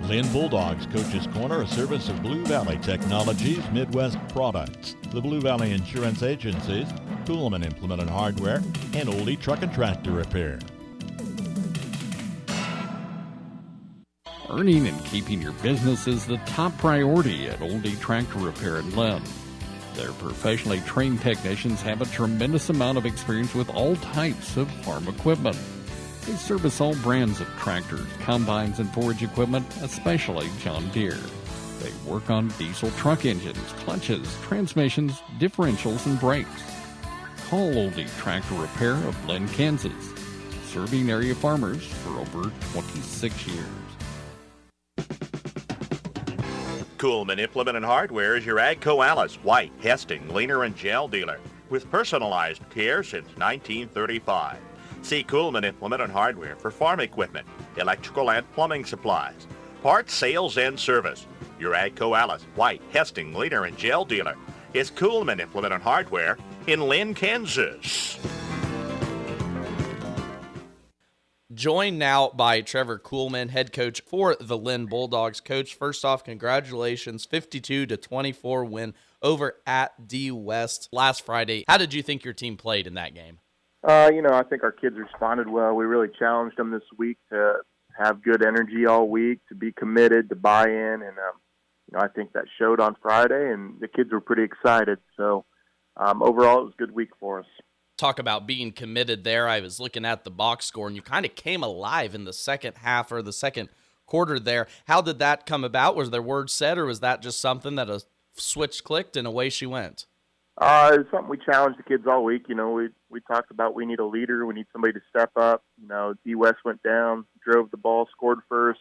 Linn Bulldogs Coach's Corner, a service of Blue Valley Technologies, Midwest Products, the Blue Valley Insurance Agencies, Kuhlman Implement and Hardware, and Oldie Truck and Tractor Repair. Earning and keeping your business is the top priority at Oldie Tractor Repair in Linn. Their professionally trained technicians have a tremendous amount of experience with all types of farm equipment. They service all brands of tractors, combines, and forage equipment, especially John Deere. They work on diesel truck engines, clutches, transmissions, differentials, and brakes. Call Oldie Tractor Repair of Linn, Kansas, serving area farmers for over 26 years. Kuhlman Implement and Hardware is your AGCO Alice, White, Hesting, Leaner, and Gel dealer with personalized care since 1935. See Kuhlman Implement and Hardware for farm equipment, electrical and plumbing supplies, parts, sales, and service. Your AGCO Alice, White, Hesting, Leaner, and Gel dealer is Kuhlman Implement and Hardware in Linn, Kansas. Joined now by Trevor Kuhlman, head coach for the Linn Bulldogs. Coach, first off, congratulations, 52-24 win over at D West last Friday. How did you think your team played in that game? I think our kids responded well. We really challenged them this week to have good energy all week, to be committed, to buy in, and I think that showed on Friday, and the kids were pretty excited. So overall, it was a good week for us. Talk about being committed there. I was looking at the box score, and you kind of came alive in the second half or the second quarter there. How did that come about? Was there words said, or was that just something that a switch clicked and away she went? It's something we challenged the kids all week. We talked about we need a leader. We need somebody to step up. D West went down, drove the ball, scored first.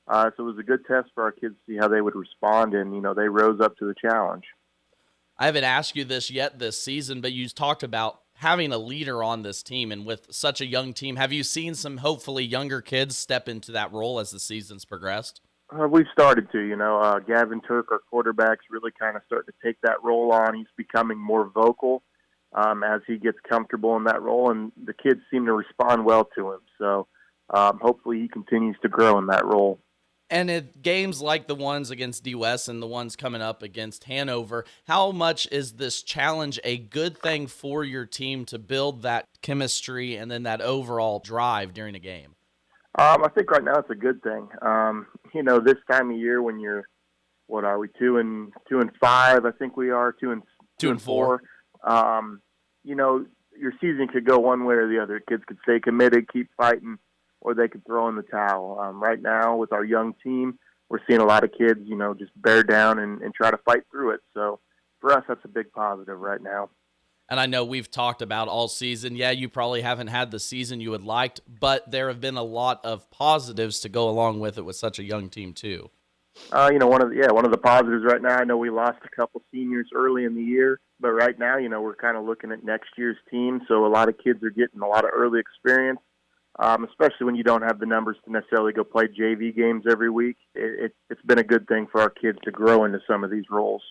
So it was a good test for our kids to see how they would respond, and, they rose up to the challenge. I haven't asked you this yet this season, but you talked about having a leader on this team, and with such a young team, have you seen some hopefully younger kids step into that role as the season's progressed? We've started to, Gavin Turk, our quarterback's really kind of starting to take that role on. He's becoming more vocal as he gets comfortable in that role, and the kids seem to respond well to him. So hopefully he continues to grow in that role. And at games like the ones against D West and the ones coming up against Hanover, how much is this challenge a good thing for your team to build that chemistry and then that overall drive during a game? I think right now it's a good thing. This time of year when you're, 2-5? I think we are 2-4. Your season could go one way or the other. Kids could stay committed, keep fighting, or they could throw in the towel. Right now, with our young team, we're seeing a lot of kids, just bear down and try to fight through it. So for us, that's a big positive right now. And I know we've talked about all season. Yeah, you probably haven't had the season you would liked, but there have been a lot of positives to go along with it with such a young team too. One of the positives right now, I know we lost a couple seniors early in the year, but right now, we're kind of looking at next year's team. So a lot of kids are getting a lot of early experience. Especially when you don't have the numbers to necessarily go play JV games every week. It's been a good thing for our kids to grow into some of these roles.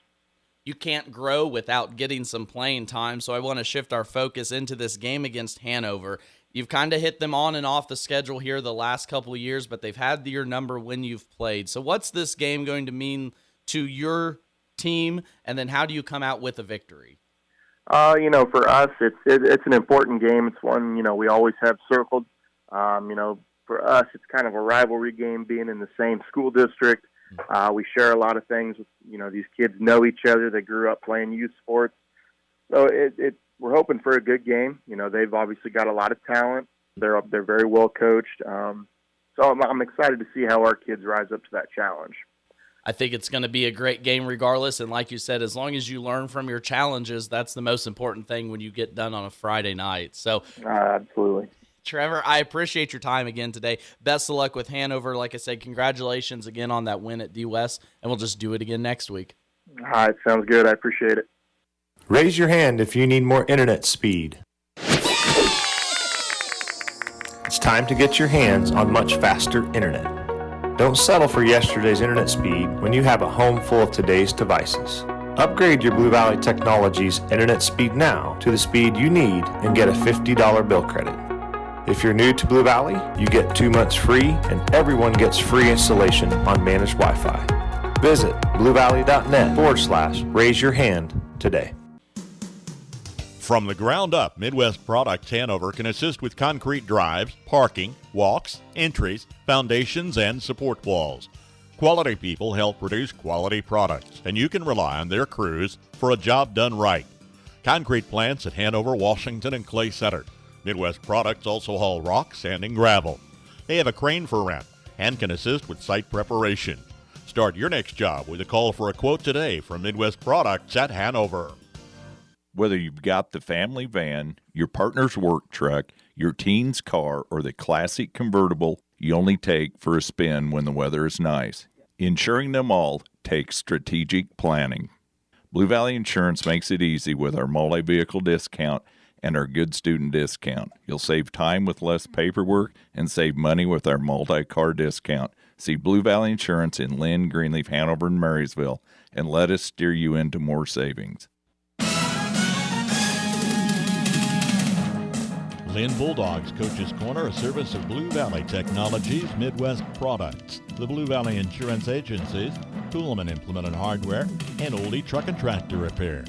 You can't grow without getting some playing time, so I want to shift our focus into this game against Hanover. You've kind of hit them on and off the schedule here the last couple of years, but they've had your number when you've played. So what's this game going to mean to your team, and then how do you come out with a victory? For us, it's an important game. It's one, we always have circled. For us, it's kind of a rivalry game being in the same school district. We share a lot of things with, these kids know each other. They grew up playing youth sports. So we're hoping for a good game. They've obviously got a lot of talent. They're very well coached. So I'm excited to see how our kids rise up to that challenge. I think it's going to be a great game regardless. And like you said, as long as you learn from your challenges, that's the most important thing when you get done on a Friday night. So absolutely. Trevor, I appreciate your time again today. Best of luck with Hanover. Like I said, congratulations again on that win at D West, and we'll just do it again next week. All right, sounds good. I appreciate it. Raise your hand if you need more internet speed. It's time to get your hands on much faster internet. Don't settle for yesterday's internet speed when you have a home full of today's devices. Upgrade your Blue Valley Technologies internet speed now to the speed you need and get a $50 bill credit. If you're new to Blue Valley, you get 2 months free and everyone gets free installation on managed Wi-Fi. Visit bluevalley.net/raise your hand today. From the ground up, Midwest Products Hanover can assist with concrete drives, parking, walks, entries, foundations, and support walls. Quality people help produce quality products, and you can rely on their crews for a job done right. Concrete plants at Hanover, Washington, and Clay Center. Midwest Products also haul rock, sand, and gravel. They have a crane for rent and can assist with site preparation. Start your next job with a call for a quote today from Midwest Products at Hanover. Whether you've got the family van, your partner's work truck, your teen's car, or the classic convertible you only take for a spin when the weather is nice, insuring them all takes strategic planning. Blue Valley Insurance makes it easy with our multi-vehicle discount and our good student discount. You'll save time with less paperwork and save money with our multi-car discount. See Blue Valley Insurance in Linn, Greenleaf, Hanover, and Marysville, and let us steer you into more savings. Linn Bulldogs Coach's Corner, a service of Blue Valley Technologies, Midwest Products, the Blue Valley Insurance Agencies, Kuhlman Implement and Hardware, and Oldie Truck and Tractor Repair.